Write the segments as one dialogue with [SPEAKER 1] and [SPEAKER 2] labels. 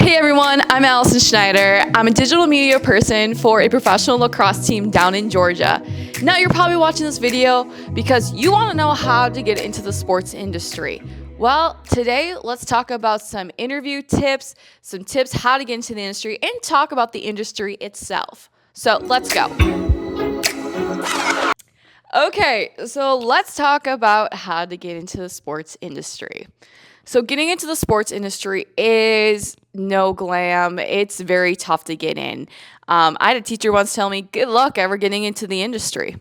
[SPEAKER 1] Hey everyone, I'm Allison Schneider. I'm a digital media person for a professional lacrosse team down in Georgia. Now you're probably watching this video because you want to know how to get into the sports industry. Well, today let's talk about some interview tips, some tips how to get into the industry, and talk about the industry itself. So let's go. Okay, so let's talk about how to get into the sports industry. So getting into the sports industry is no glam. It's very tough to get in. I had a teacher once tell me, good luck ever getting into the industry.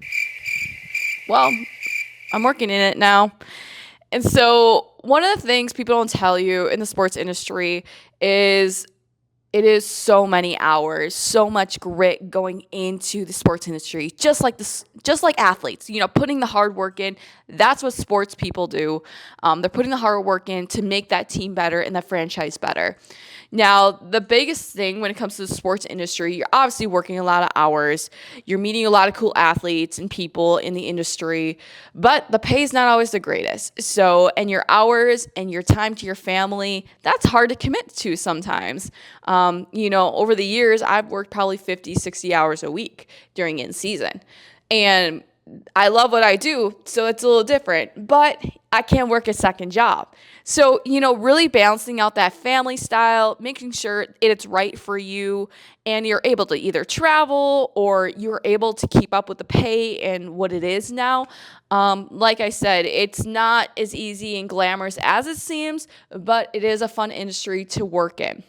[SPEAKER 1] Well, I'm working in it now. And so one of the things people don't tell you in the sports industry is it is so many hours, so much grit going into the sports industry, just like athletes, putting the hard work in. That's what sports people do. They're putting the hard work in to make that team better and that franchise better. Now, the biggest thing when it comes to the sports industry, you're obviously working a lot of hours. You're meeting a lot of cool athletes and people in the industry, but the pay is not always the greatest. So, and your hours and your time to your family, that's hard to commit to sometimes. Over the years, I've worked probably 50, 60 hours a week during in season. And I love what I do, so it's a little different, but I can't work a second job. So, really balancing out that family style, making sure it's right for you, and you're able to either travel or you're able to keep up with the pay and what it is now. Like I said, it's not as easy and glamorous as it seems, but it is a fun industry to work in.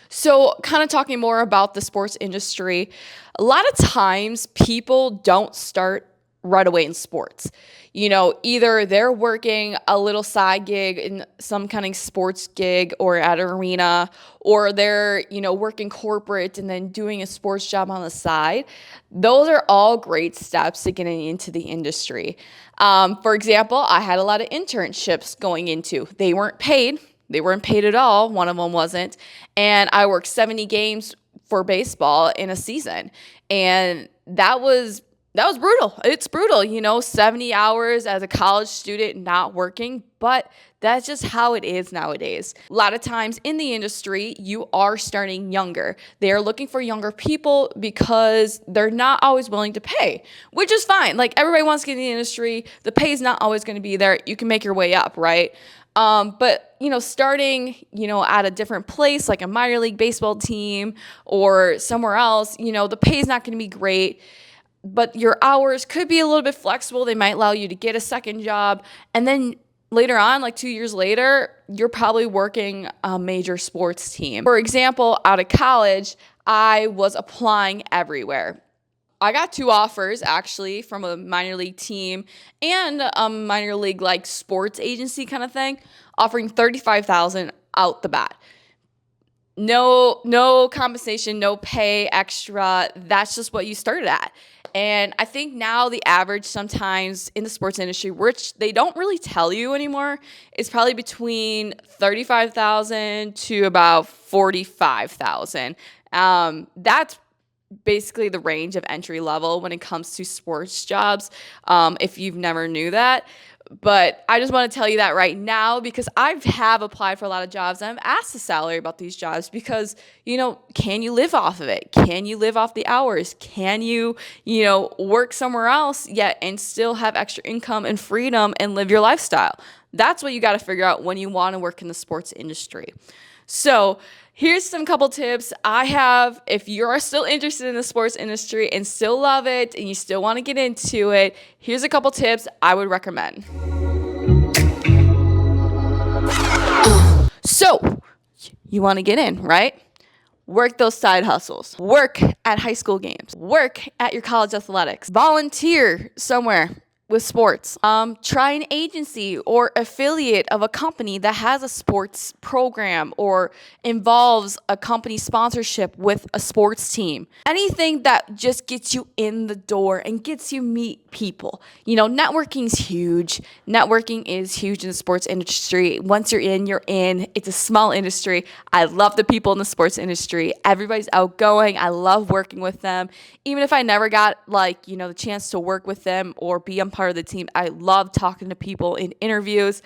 [SPEAKER 1] So, kind of talking more about the sports industry, a lot of times people don't start right away in sports. Either they're working a little side gig in some kind of sports gig or at an arena, or they're, working corporate and then doing a sports job on the side. Those are all great steps to getting into the industry. For example, I had a lot of internships going into. They weren't paid. They weren't paid at all. One of them wasn't. And I worked 70 games for baseball in a season. And that was brutal. It's brutal, 70 hours as a college student not working, but that's just how it is nowadays. A lot of times in the industry, you are starting younger. They're looking for younger people because they're not always willing to pay, which is fine. Like everybody wants to get in the industry. The pay is not always going to be there. You can make your way up, right? But starting, at a different place, like a minor league baseball team or somewhere else, the pay is not going to be great, but your hours could be a little bit flexible. They might allow you to get a second job. And then later on, like 2 years later, you're probably working a major sports team. For example, out of college, I was applying everywhere. I got 2 offers actually from a minor league team and a minor league like sports agency kind of thing, offering $35,000 out the bat. No compensation, no pay extra. That's just what you started at. And I think now the average sometimes in the sports industry, which they don't really tell you anymore, is probably between $35,000 to about $45,000. That's basically the range of entry level when it comes to sports jobs, if you've never knew that. But I just want to tell you that right now because I have applied for a lot of jobs and I've asked the salary about these jobs because, can you live off of it? Can you live off the hours? Can you, work somewhere else yet and still have extra income and freedom and live your lifestyle? That's what you got to figure out when you want to work in the sports industry. So here's some couple tips I have. If you're still interested in the sports industry and still love it and you still want to get into it, here's a couple tips I would recommend. So you want to get in, right? Work those side hustles. Work at high school games. Work at your college athletics. Volunteer somewhere with sports. Try an agency or affiliate of a company that has a sports program or involves a company sponsorship with a sports team. Anything that just gets you in the door and gets you meet people. Networking is huge in the sports industry. Once you're in, you're in. It's a small industry. I love the people in the sports industry. Everybody's outgoing. I love working with them. Even if I never got the chance to work with them or be a part of the team. I love talking to people in interviews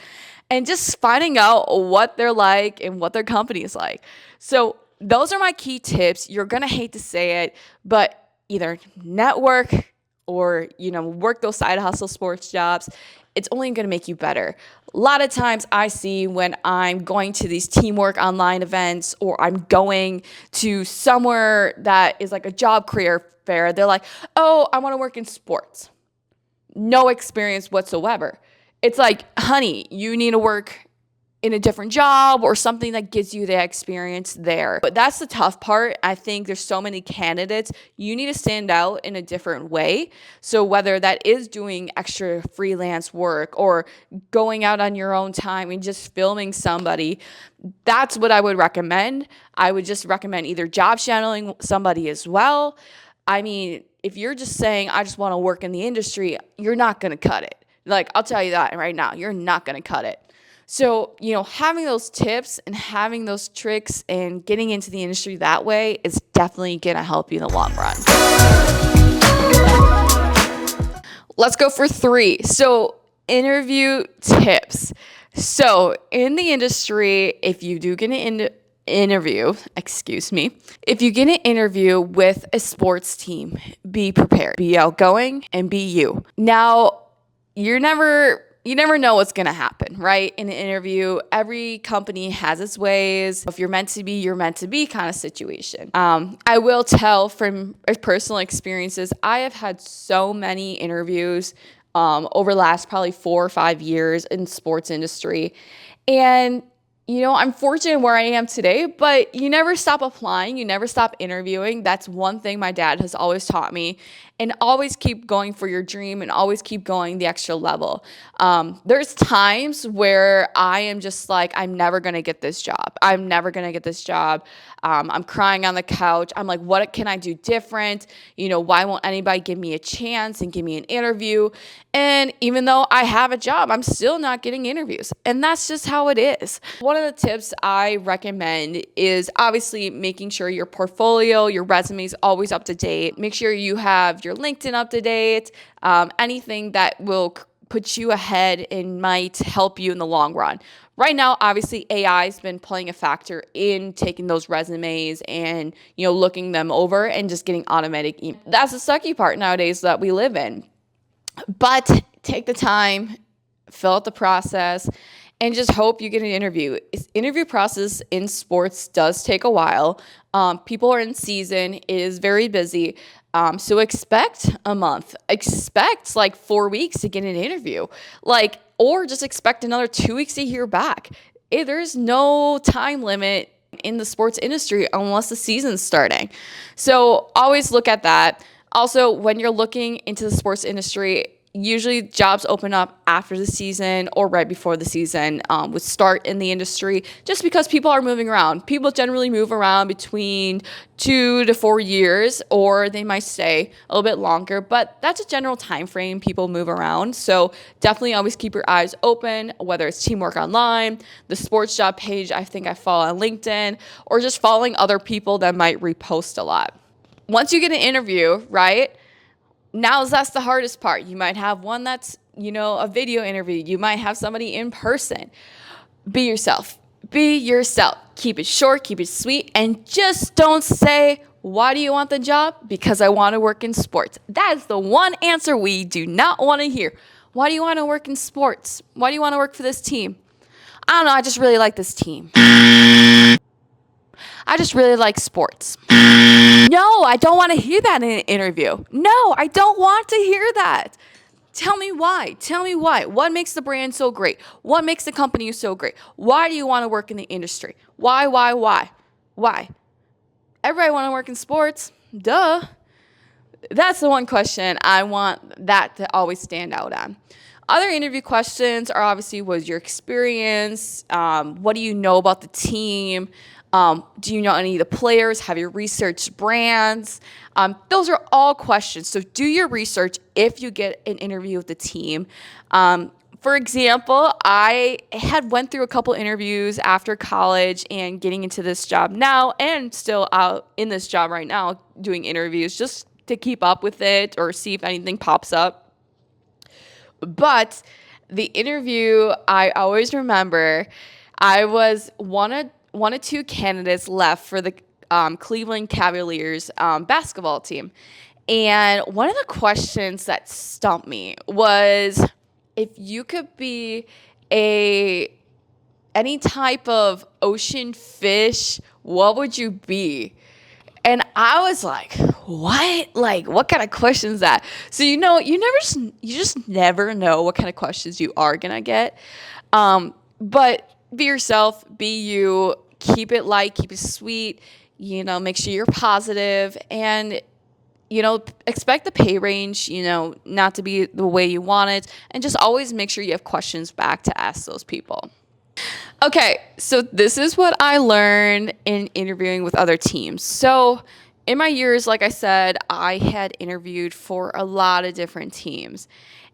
[SPEAKER 1] and just finding out what they're like and what their company is like. So those are my key tips. You're going to hate to say it, but either network or, work those side hustle sports jobs. It's only going to make you better. A lot of times I see when I'm going to these teamwork online events or I'm going to somewhere that is like a job career fair, they're like, oh, I want to work in sports. No experience whatsoever. It's like, honey, you need to work in a different job or something that gives you the experience there. But that's the tough part. I think there's so many candidates. You need to stand out in a different way. So whether that is doing extra freelance work or going out on your own time and just filming somebody, that's what I would recommend. I would just recommend either job shadowing somebody as well. I mean, if you're just saying, I just want to work in the industry, you're not going to cut it. Like, I'll tell you that right now, you're not going to cut it. So, having those tips and having those tricks and getting into the industry that way is definitely going to help you in the long run. Let's go for 3. So, interview tips. So, in the industry, if you do get an interview with a sports team, be prepared, be outgoing, and be you. Now, you never know what's going to happen, right? In an interview, every company has its ways. If you're meant to be, you're meant to be kind of situation. I will tell from personal experiences, I have had so many interviews over the last probably 4 or 5 years in sports industry. And I'm fortunate where I am today, but you never stop applying. You never stop interviewing. That's one thing my dad has always taught me. And always keep going for your dream and always keep going the extra level. There's times where I am just like, I'm never going to get this job. I'm never going to get this job. I'm crying on the couch. I'm like, what can I do different? Why won't anybody give me a chance and give me an interview? And even though I have a job, I'm still not getting interviews. And that's just how it is. One of the tips I recommend is obviously making sure your portfolio, your resume is always up to date. Make sure you have your LinkedIn up to date, anything that will put you ahead and might help you in the long run. Right now, obviously, AI has been playing a factor in taking those resumes and, looking them over and just getting automatic email. That's the sucky part nowadays that we live in. But take the time, fill out the process, and just hope you get an interview. Interview process in sports does take a while. People are in season. It is very busy. So expect a month. Expect like 4 weeks to get an interview. Or just expect another 2 weeks to hear back. There's no time limit in the sports industry unless the season's starting. So always look at that. Also, when you're looking into the sports industry, usually jobs open up after the season or right before the season would start in the industry, just because people are moving around. People generally move around between 2 to 4 years, or they might stay a little bit longer, but that's a general time frame people move around. So definitely always keep your eyes open, whether it's Teamwork Online, the sports job page I think I follow on LinkedIn, or just following other people that might repost a lot. Once you get an interview, right? That's the hardest part. You might have one that's, a video interview. You might have somebody in person. Be yourself. Be yourself. Keep it short, keep it sweet, and just don't say, why do you want the job? Because I want to work in sports. That is the one answer we do not want to hear. Why do you want to work in sports? Why do you want to work for this team? I don't know. I just really like this team. I just really like sports. No, I don't want to hear that in an interview. No, I don't want to hear that. Tell me why. Tell me why. What makes the brand so great? What makes the company so great? Why do you want to work in the industry? Why? Why? Everybody want to work in sports. Duh. That's the one question I want that to always stand out on. Other interview questions are obviously, what is your experience? What do you know about the team? Do you know any of the players? Have you researched brands? Those are all questions. So do your research if you get an interview with the team. For example, I went through a couple interviews after college and getting into this job now, and still out in this job right now doing interviews just to keep up with it or see if anything pops up. But the interview, I always remember, I was one of two candidates left for the Cleveland Cavaliers basketball team. And one of the questions that stumped me was if you could be a any type of ocean fish, what would you be? And I was like, what? Like, what kind of question is that? So, you just never know what kind of questions you are going to get. But be yourself, be you, keep it light, keep it sweet, make sure you're positive and, expect the pay range, not to be the way you want it. And just always make sure you have questions back to ask those people. Okay, so this is what I learned in interviewing with other teams. So, in my years, like I said, I had interviewed for a lot of different teams.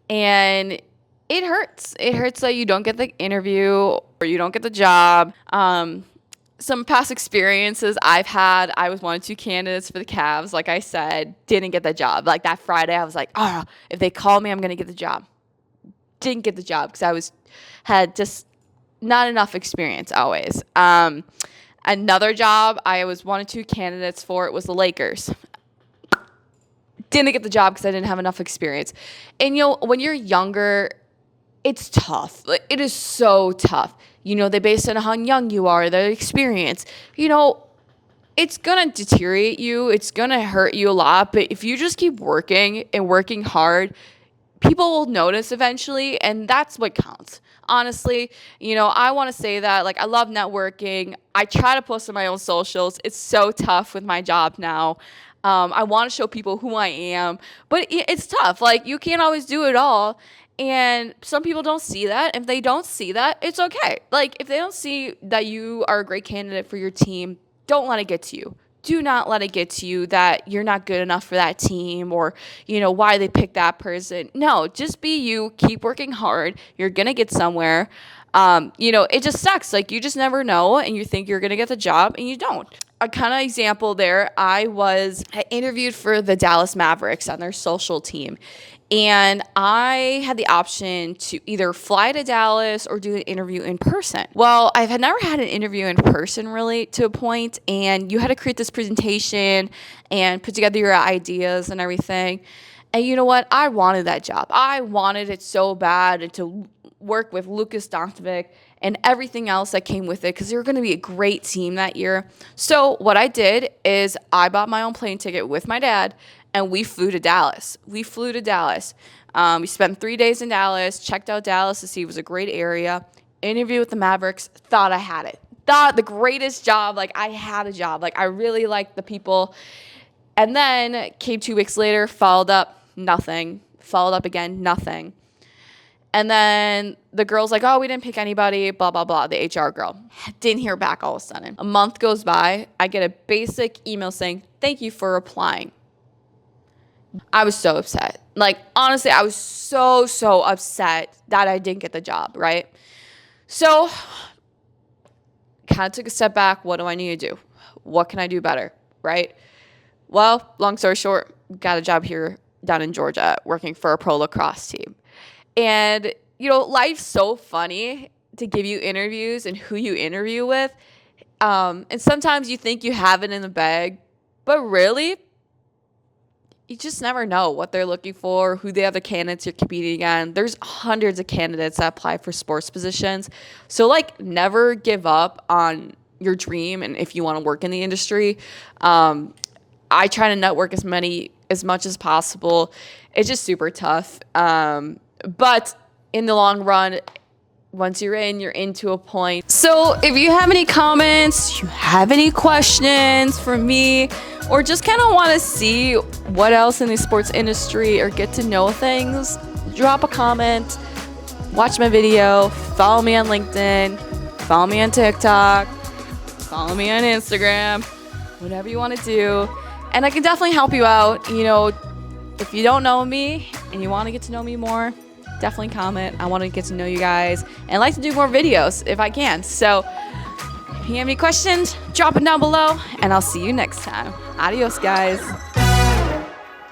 [SPEAKER 1] And it hurts. It hurts that you don't get the interview or you don't get the job. Some past experiences I've had, I was one of two candidates for the Cavs, like I said, didn't get the job. Like that Friday, I was like, oh, if they call me, I'm going to get the job. Didn't get the job because had just not enough experience always. Another job I was one of two candidates for, it was the Lakers. Didn't get the job because I didn't have enough experience. And, when you're younger, it's tough. It is so tough. They base it on how young you are, the experience. It's going to deteriorate you. It's going to hurt you a lot. But if you just keep working and working hard, people will notice eventually, and that's what counts. Honestly, I want to say that, I love networking. I try to post on my own socials. It's so tough with my job now. I want to show people who I am, but it's tough. You can't always do it all, and some people don't see that. If they don't see that, it's okay. If they don't see that you are a great candidate for your team, don't let it get to you. Do not let it get to you that you're not good enough for that team or, why they picked that person. No, just be you. Keep working hard. You're going to get somewhere. It just sucks. You just never know and you think you're going to get the job and you don't. A kind of example there, I interviewed for the Dallas Mavericks on their social team. And I had the option to either fly to Dallas or do an interview in person. Well, I had never had an interview in person really to a point, and you had to create this presentation and put together your ideas and everything. And you know what? I wanted that job. I wanted it so bad and to work with Lukas Doncic and everything else that came with it because they were going to be a great team that year. So what I did is I bought my own plane ticket with my dad, and we flew to Dallas. We spent 3 days in Dallas, checked out Dallas to see it was a great area, interviewed with the Mavericks, thought I had it. Thought the greatest job, I had a job. I really liked the people. And then came 2 weeks later, followed up, nothing. Followed up again, nothing. And then the girl's like, oh, we didn't pick anybody, blah, blah, blah, the HR girl. Didn't hear back all of a sudden. A month goes by. I get a basic email saying, thank you for applying. I was so upset. Honestly, I was so upset that I didn't get the job, right? So, kind of took a step back. What do I need to do? What can I do better, right? Well, long story short, got a job here down in Georgia working for a pro lacrosse team. And, life's so funny to give you interviews and who you interview with. And sometimes you think you have it in the bag, but really, you just never know what they're looking for, who the other candidates you're competing against. There's hundreds of candidates that apply for sports positions. So, never give up on your dream and if you want to work in the industry. I try to network as much as possible. It's just super tough. But in the long run, once you're into a point. So if you have any comments, you have any questions for me, or just kind of want to see what else in the sports industry or get to know things, drop a comment, watch my video, follow me on LinkedIn, follow me on TikTok, follow me on Instagram, whatever you want to do. And I can definitely help you out. If you don't know me and you want to get to know me more, definitely comment. I want to get to know you guys and I'd like to do more videos if I can. So if you have any questions, drop it down below and I'll see you next time. Adios, guys.